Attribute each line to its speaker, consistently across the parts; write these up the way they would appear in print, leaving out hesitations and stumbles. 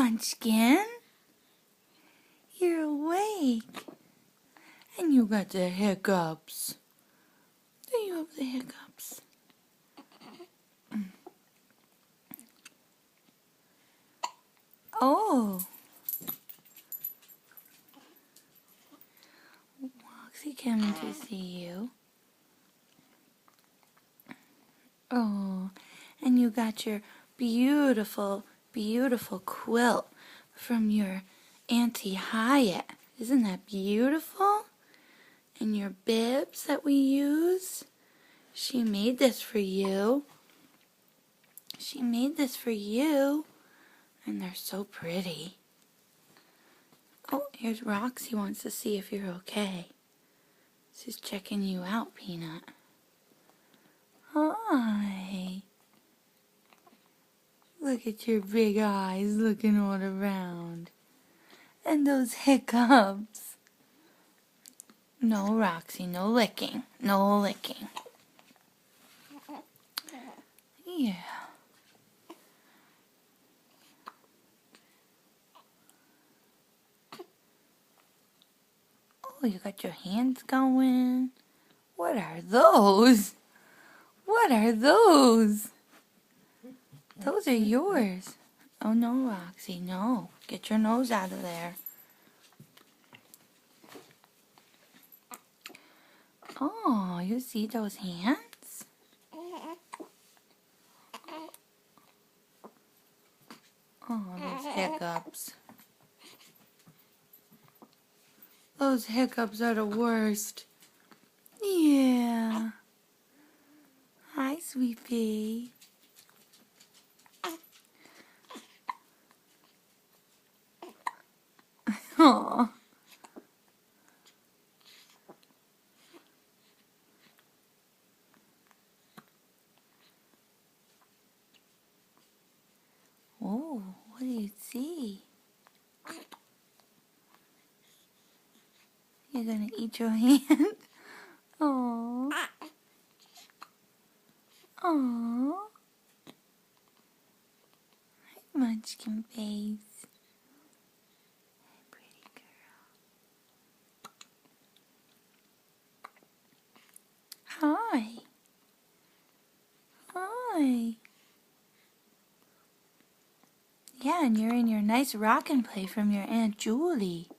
Speaker 1: Munchkin. You're awake. And you got the hiccups. Do you have the hiccups? Oh. Roxy came to see you. Oh. And you got your beautiful, beautiful quilt from your Auntie Hyatt. Isn't that beautiful? And your bibs that we use. She made this for you. She made this for you. And they're so pretty. Oh, here's Roxy wants to see if you're okay. She's checking you out, Peanut. Hi. Look at your big eyes looking all around. And those hiccups. No, Roxy, no licking. No licking. Yeah. Oh, you got your hands going. What are those? What are those? Those are yours. Oh, no, Roxy, no. Get your nose out of there. Oh, you see those hands? Oh, those hiccups. Those hiccups are the worst. Yeah. Hi, sweet pea. Aw. Oh, what do you see? You're gonna eat your hand? Aww. Aww. Hi, Munchkin face. Pretty girl. Hi. Hi. Yeah, and you're in your nice rock and play from your Aunt Julie.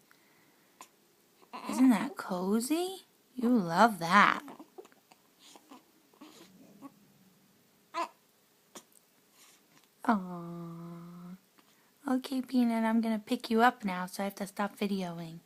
Speaker 1: Isn't that cozy? You love that. Aww. Okay, Peanut, I'm gonna pick you up now, so I have to stop videoing.